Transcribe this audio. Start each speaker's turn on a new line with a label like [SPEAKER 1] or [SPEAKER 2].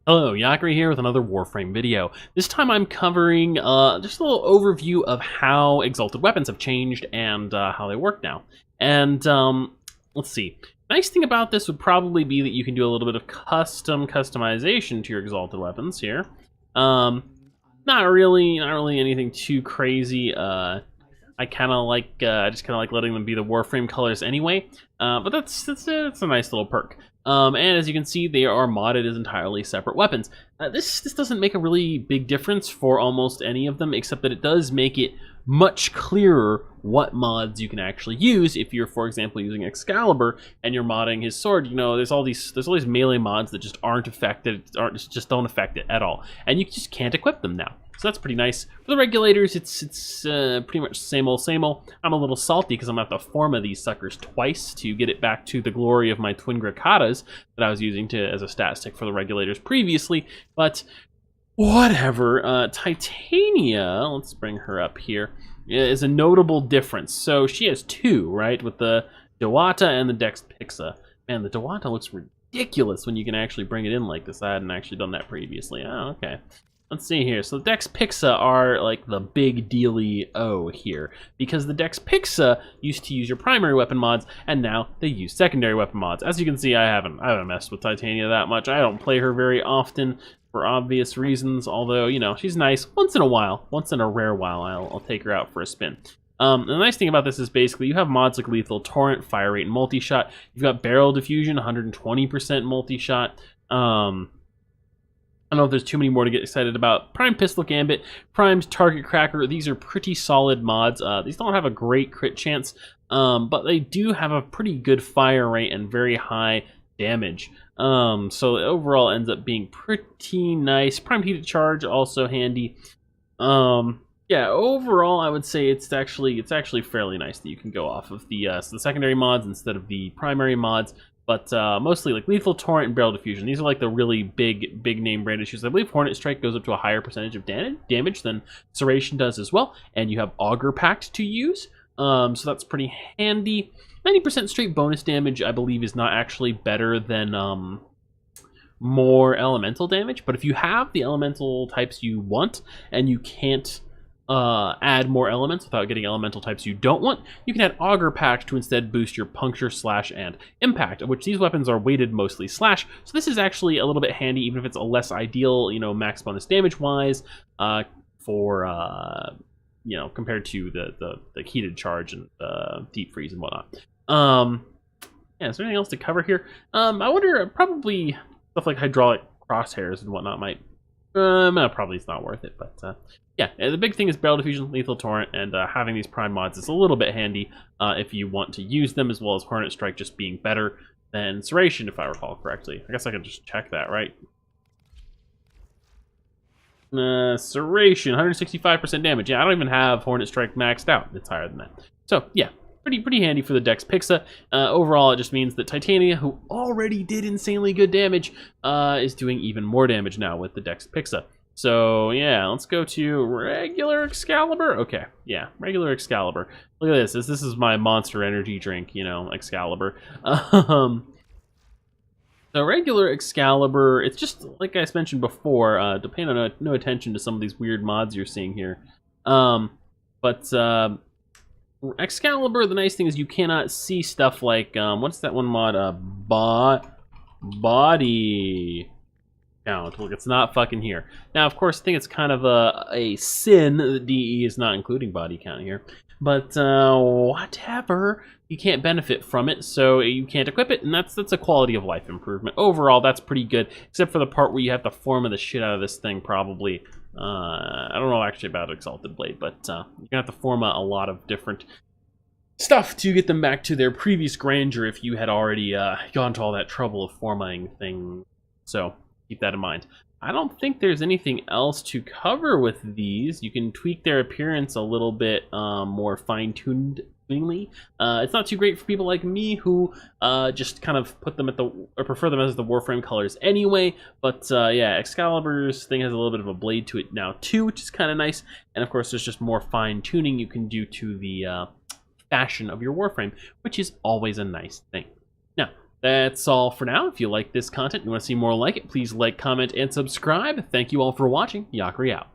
[SPEAKER 1] Hello, Yakri here with another Warframe video. This time I'm covering just a little overview of how Exalted weapons have changed and how they work now. And let's see. Nice thing about this would probably be that you can do a little bit of customization to your Exalted weapons here. Not really anything too crazy. I kind of like, just kind of like letting them be the Warframe colors anyway. But that's a nice little perk. And as you can see, they are modded as entirely separate weapons. This doesn't make a really big difference for almost any of them, except that it does make it much clearer what mods you can actually use. If you're, for example, using Excalibur and you're modding his sword, you know, there's all these melee mods that just aren't affected, just don't affect it at all, and you just can't equip them now. So that's pretty nice. For the Regulators, it's pretty much same old, same old. I'm a little salty because I'm going to have to forma these suckers twice to get it back to the glory of my twin Grakatas that I was using as a stat stick for the Regulators previously, but whatever. Titania, let's bring her up here, is a notable difference. So she has two, right, with the Dewata and the Dex Pixa. Man, the Dewata looks ridiculous when you can actually bring it in like this. I hadn't actually done that previously. Oh, okay. Let's see here. So the Dex Pixa are like the big dealio here, because the Dex Pixa used to use your primary weapon mods, and now they use secondary weapon mods. As you can see, I haven't messed with Titania that much. I don't play her very often for obvious reasons, although, you know, she's nice once in a while. Once in a rare while, I'll take her out for a spin. The nice thing about this is basically you have mods like Lethal Torrent, Fire Rate, and Multi-Shot. You've got Barrel Diffusion, 120% Multi-Shot. I don't know if there's too many more to get excited about. Prime Pistol Gambit, Prime's Target Cracker, these are pretty solid mods. These don't have a great crit chance, but they do have a pretty good fire rate and very high damage. So it overall ends up being pretty nice. Prime Heated Charge, also handy. Yeah, overall I would say it's actually fairly nice that you can go off of the secondary mods instead of the primary mods. But mostly like Lethal Torrent and Barrel Diffusion. These are like the really big name brand issues. I believe Hornet Strike goes up to a higher percentage of damage than Serration does as well. And you have Augur Pact to use. So that's pretty handy. 90% straight bonus damage, I believe, is not actually better than more elemental damage. But if you have the elemental types you want and you can't add more elements without getting elemental types you don't want, you can add Augur Pact to instead boost your Puncture, Slash, and Impact, of which these weapons are weighted mostly Slash. So this is actually a little bit handy, even if it's a less ideal, you know, max bonus damage wise, for you know, compared to the Heated Charge and Deep Freeze and whatnot. Yeah, is there anything else to cover here? I wonder, probably stuff like Hydraulic Crosshairs and whatnot might. Probably it's not worth it, but yeah, the big thing is Barrel Diffusion, Lethal Torrent, and having these Prime mods is a little bit handy if you want to use them, as well as Hornet Strike just being better than Serration, if I recall correctly. I guess I can just check that, right? Serration, 165% damage. Yeah, I don't even have Hornet Strike maxed out. It's higher than that. So, yeah, pretty handy for the Dex Pixa. Overall, it just means that Titania, who already did insanely good damage, is doing even more damage now with the Dex Pixa. So, yeah, let's go to regular Excalibur. Okay, yeah, regular Excalibur. Look at this. This is my monster energy drink, you know, Excalibur. So regular Excalibur, it's just, like I mentioned before, to pay no attention to some of these weird mods you're seeing here. Excalibur, the nice thing is you cannot see stuff like, what's that one mod? Body count. Look, it's not fucking here. Now, of course, I think it's kind of a sin that DE is not including body count here. But whatever, you can't benefit from it, so you can't equip it, and that's a quality of life improvement. Overall, that's pretty good, except for the part where you have to forma the shit out of this thing, probably. I don't know actually about Exalted Blade, but you're gonna have to forma a lot of different stuff to get them back to their previous grandeur if you had already gone to all that trouble of formatting things. So keep that in mind. I don't think there's anything else to cover with these. You can tweak their appearance a little bit more fine-tuned. It's not too great for people like me who just kind of put them at or prefer them as the Warframe colors anyway. But yeah, Excalibur's thing has a little bit of a blade to it now too, which is kind of nice. And of course, there's just more fine-tuning you can do to the fashion of your Warframe, which is always a nice thing. Now, That's all for now. If you like this content and you want to see more like it, please like, comment, and subscribe. Thank you all for watching. Yakri out.